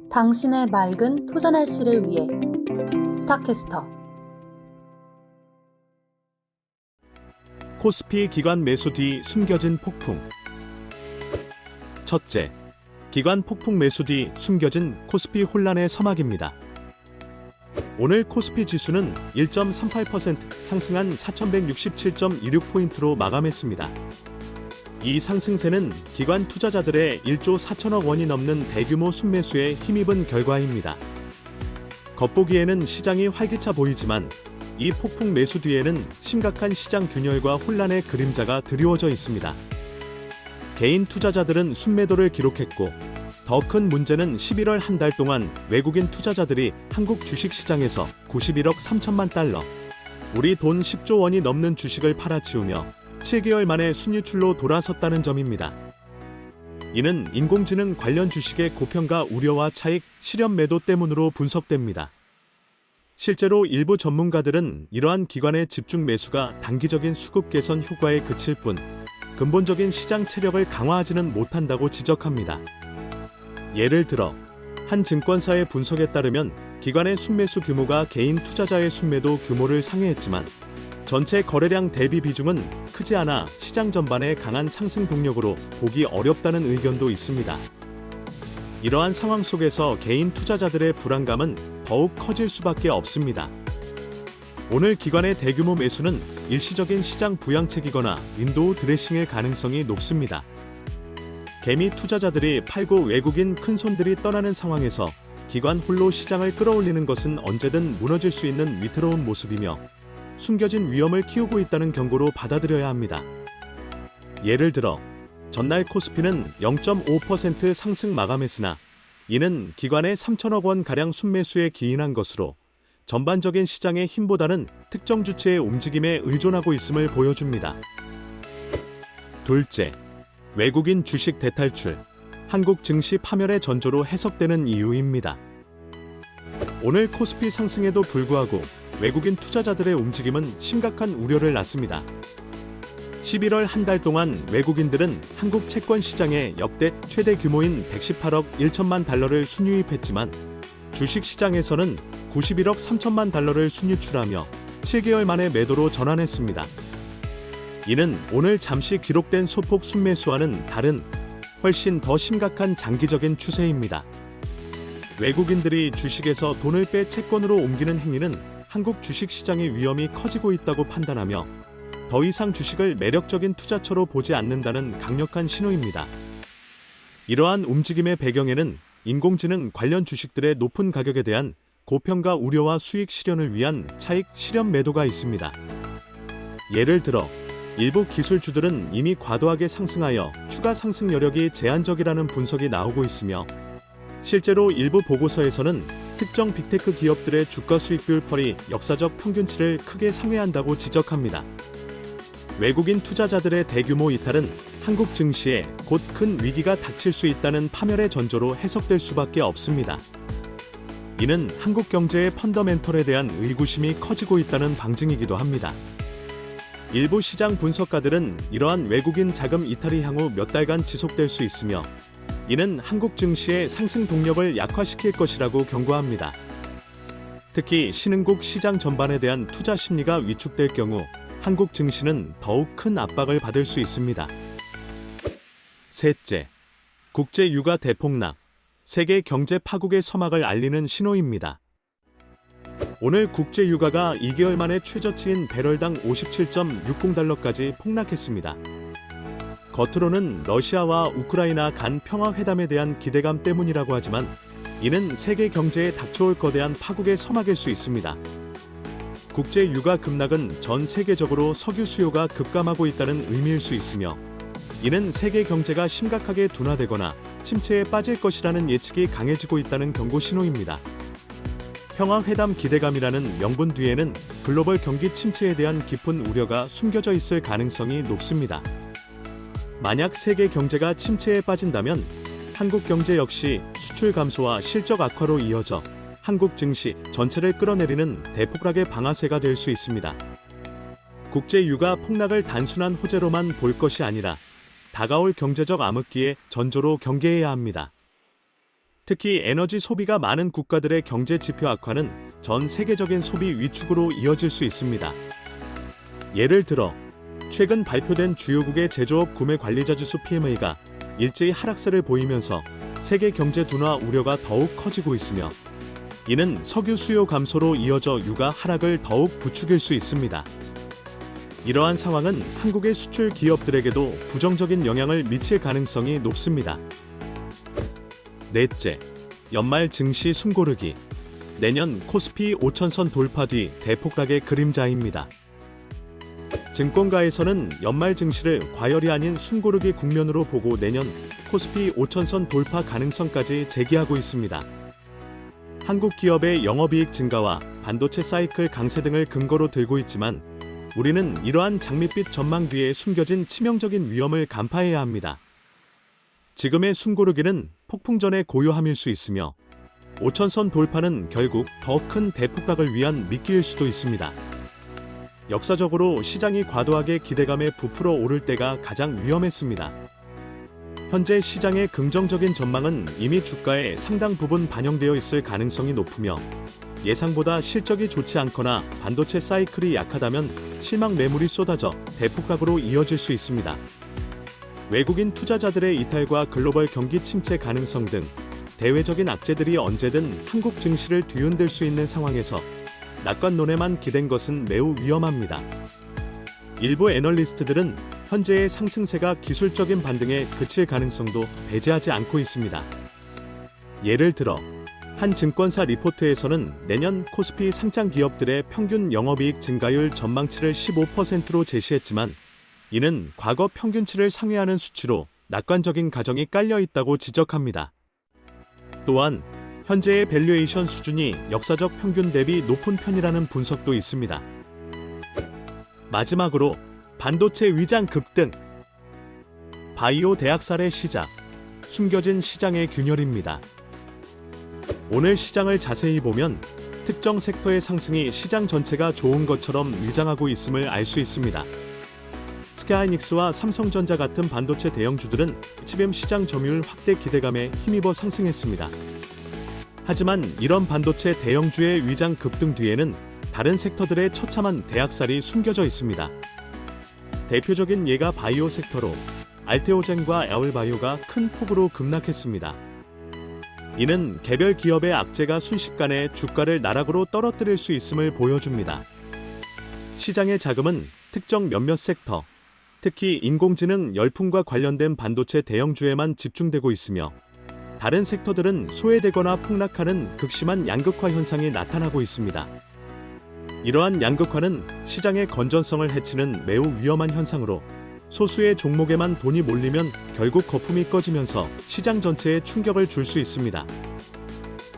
당신의 맑은 투자 날씨를 위해 스타캐스터. 코스피 기관 매수 뒤 숨겨진 폭풍. 첫째, 기관 폭풍 매수 뒤 숨겨진 코스피 혼란의 서막입니다. 오늘 코스피 지수는 1.38% 상승한 4,167.26포인트로 마감했습니다. 이 상승세는 기관 투자자들의 1조 4천억 원이 넘는 대규모 순매수에 힘입은 결과입니다. 겉보기에는 시장이 활기차 보이지만 이 폭풍 매수 뒤에는 심각한 시장 균열과 혼란의 그림자가 드리워져 있습니다. 개인 투자자들은 순매도를 기록했고 더 큰 문제는 11월 한 달 동안 외국인 투자자들이 한국 주식시장에서 91억 3천만 달러, 우리 돈 10조 원이 넘는 주식을 팔아치우며 7개월 만에 순유출로 돌아섰다는 점입니다. 이는 인공지능 관련 주식의 고평가 우려와 차익 실현 매도 때문으로 분석됩니다. 실제로 일부 전문가들은 이러한 기관의 집중 매수가 단기적인 수급 개선 효과에 그칠 뿐 근본적인 시장 체력을 강화하지는 못한다고 지적합니다. 예를 들어 한 증권사의 분석에 따르면 기관의 순매수 규모가 개인 투자자의 순매도 규모를 상회했지만 전체 거래량 대비 비중은 크지 않아 시장 전반의 강한 상승 동력으로 보기 어렵다는 의견도 있습니다. 이러한 상황 속에서 개인 투자자들의 불안감은 더욱 커질 수밖에 없습니다. 오늘 기관의 대규모 매수는 일시적인 시장 부양책이거나 윈도우 드레싱일 가능성이 높습니다. 개미 투자자들이 팔고 외국인 큰손들이 떠나는 상황에서 기관 홀로 시장을 끌어올리는 것은 언제든 무너질 수 있는 위태로운 모습이며 숨겨진 위험을 키우고 있다는 경고로 받아들여야 합니다. 예를 들어 전날 코스피는 0.5% 상승 마감했으나 이는 기관의 3천억 원가량 순매수에 기인한 것으로 전반적인 시장의 힘보다는 특정 주체의 움직임에 의존하고 있음을 보여줍니다. 둘째, 외국인 주식 대탈출, 한국 증시 파멸의 전조로 해석되는 이유입니다. 오늘 코스피 상승에도 불구하고 외국인 투자자들의 움직임은 심각한 우려를 낳습니다. 11월 한 달 동안 외국인들은 한국 채권 시장에 역대 최대 규모인 118억 1천만 달러를 순유입했지만 주식시장에서는 91억 3천만 달러를 순유출하며 7개월 만에 매도로 전환했습니다. 이는 오늘 잠시 기록된 소폭 순매수와는 다른 훨씬 더 심각한 장기적인 추세입니다. 외국인들이 주식에서 돈을 빼 채권으로 옮기는 행위는 한국 주식시장의 위험이 커지고 있다고 판단하며 더 이상 주식을 매력적인 투자처로 보지 않는다는 강력한 신호입니다. 이러한 움직임의 배경에는 인공지능 관련 주식들의 높은 가격에 대한 고평가 우려와 수익 실현을 위한 차익 실현 매도가 있습니다. 예를 들어 일부 기술주들은 이미 과도하게 상승하여 추가 상승 여력이 제한적이라는 분석이 나오고 있으며 실제로 일부 보고서에서는 특정 빅테크 기업들의 주가 수익 비율 역사적 평균치를 크게 상회한다고 지적합니다. 외국인 투자자들의 대규모 이탈은 한국 증시에 곧 큰 위기가 닥칠 수 있다는 파멸의 전조로 해석될 수밖에 없습니다. 이는 한국 경제의 펀더멘털에 대한 의구심이 커지고 있다는 방증이기도 합니다. 일부 시장 분석가들은 이러한 외국인 자금 이탈이 향후 몇 달간 지속될 수 있으며 이는 한국 증시의 상승 동력을 약화시킬 것이라고 경고합니다. 특히 신흥국 시장 전반에 대한 투자 심리가 위축될 경우 한국 증시는 더욱 큰 압박을 받을 수 있습니다. 셋째, 국제 유가 대폭락, 세계 경제 파국의 서막을 알리는 신호입니다. 오늘 국제 유가가 2개월 만에 최저치인 배럴당 57.60달러까지 폭락했습니다. 겉으로는 러시아와 우크라이나 간 평화회담에 대한 기대감 때문이라고 하지만 이는 세계 경제에 닥쳐올 거대한 파국의 서막일 수 있습니다. 국제 유가 급락은 전 세계적으로 석유 수요가 급감하고 있다는 의미일 수 있으며 이는 세계 경제가 심각하게 둔화되거나 침체에 빠질 것이라는 예측이 강해지고 있다는 경고 신호입니다. 평화회담 기대감이라는 명분 뒤에는 글로벌 경기 침체에 대한 깊은 우려가 숨겨져 있을 가능성이 높습니다. 만약 세계 경제가 침체에 빠진다면 한국 경제 역시 수출 감소와 실적 악화로 이어져 한국 증시 전체를 끌어내리는 대폭락의 방아쇠가 될 수 있습니다. 국제 유가 폭락을 단순한 호재로만 볼 것이 아니라 다가올 경제적 암흑기의 전조로 경계해야 합니다. 특히 에너지 소비가 많은 국가들의 경제 지표 악화는 전 세계적인 소비 위축으로 이어질 수 있습니다. 예를 들어 최근 발표된 주요국의 제조업 구매 관리자 지수 PMI가 일제히 하락세를 보이면서 세계 경제 둔화 우려가 더욱 커지고 있으며, 이는 석유 수요 감소로 이어져 유가 하락을 더욱 부추길 수 있습니다. 이러한 상황은 한국의 수출 기업들에게도 부정적인 영향을 미칠 가능성이 높습니다. 넷째, 연말 증시 숨고르기. 내년 코스피 5천선 돌파 뒤 대폭락의 그림자입니다. 증권가에서는 연말 증시를 과열이 아닌 숨고르기 국면으로 보고 내년 코스피 5천선 돌파 가능성까지 제기하고 있습니다. 한국 기업의 영업이익 증가와 반도체 사이클 강세 등을 근거로 들고 있지만, 우리는 이러한 장밋빛 전망 뒤에 숨겨진 치명적인 위험을 간파해야 합니다. 지금의 숨고르기는 폭풍전의 고요함일 수 있으며, 5천선 돌파는 결국 더 큰 대폭락을 위한 미끼일 수도 있습니다. 역사적으로 시장이 과도하게 기대감에 부풀어 오를 때가 가장 위험했습니다. 현재 시장의 긍정적인 전망은 이미 주가에 상당 부분 반영되어 있을 가능성이 높으며, 예상보다 실적이 좋지 않거나 반도체 사이클이 약하다면 실망 매물이 쏟아져 대폭락으로 이어질 수 있습니다. 외국인 투자자들의 이탈과 글로벌 경기 침체 가능성 등 대외적인 악재들이 언제든 한국 증시를 뒤흔들 수 있는 상황에서 낙관론에만 기댄 것은 매우 위험합니다. 일부 애널리스트들은 현재의 상승세가 기술적인 반등에 그칠 가능성도 배제하지 않고 있습니다. 예를 들어 한 증권사 리포트에서는 내년 코스피 상장 기업들의 평균 영업이익 증가율 전망치를 15%로 제시했지만, 이는 과거 평균치를 상회하는 수치로 낙관적인 가정이 깔려 있다고 지적합니다. 또한 현재의 밸류에이션 수준이 역사적 평균 대비 높은 편이라는 분석도 있습니다. 마지막으로 반도체 위장 급등. 바이오 대학살의 시작. 숨겨진 시장의 균열입니다. 오늘 시장을 자세히 보면 특정 섹터의 상승이 시장 전체가 좋은 것처럼 위장하고 있음을 알 수 있습니다. 스카이닉스와 삼성전자 같은 반도체 대형주들은 HBM 시장 점유율 확대 기대감에 힘입어 상승했습니다. 하지만 이런 반도체 대형주의 위장 급등 뒤에는 다른 섹터들의 처참한 대학살이 숨겨져 있습니다. 대표적인 예가 바이오 섹터로 알테오젠과 에올바이오가 큰 폭으로 급락했습니다. 이는 개별 기업의 악재가 순식간에 주가를 나락으로 떨어뜨릴 수 있음을 보여줍니다. 시장의 자금은 특정 몇몇 섹터, 특히 인공지능 열풍과 관련된 반도체 대형주에만 집중되고 있으며, 다른 섹터들은 소외되거나 폭락하는 극심한 양극화 현상이 나타나고 있습니다. 이러한 양극화는 시장의 건전성을 해치는 매우 위험한 현상으로, 소수의 종목에만 돈이 몰리면 결국 거품이 꺼지면서 시장 전체에 충격을 줄 수 있습니다.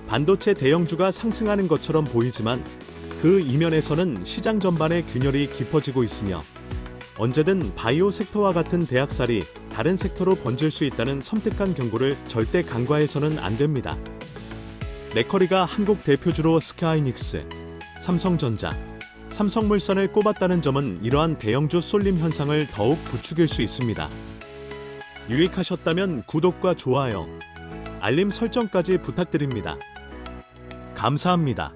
반도체 대형주가 상승하는 것처럼 보이지만 그 이면에서는 시장 전반의 균열이 깊어지고 있으며, 언제든 바이오 섹터와 같은 대학살이 다른 섹터로 번질 수 있다는 섬뜩한 경고를 절대 간과해서는 안 됩니다. 맥커리가 한국 대표주로 스카이닉스, 삼성전자, 삼성물산을 꼽았다는 점은 이러한 대형주 쏠림 현상을 더욱 부추길 수 있습니다. 유익하셨다면 구독과 좋아요, 알림 설정까지 부탁드립니다. 감사합니다.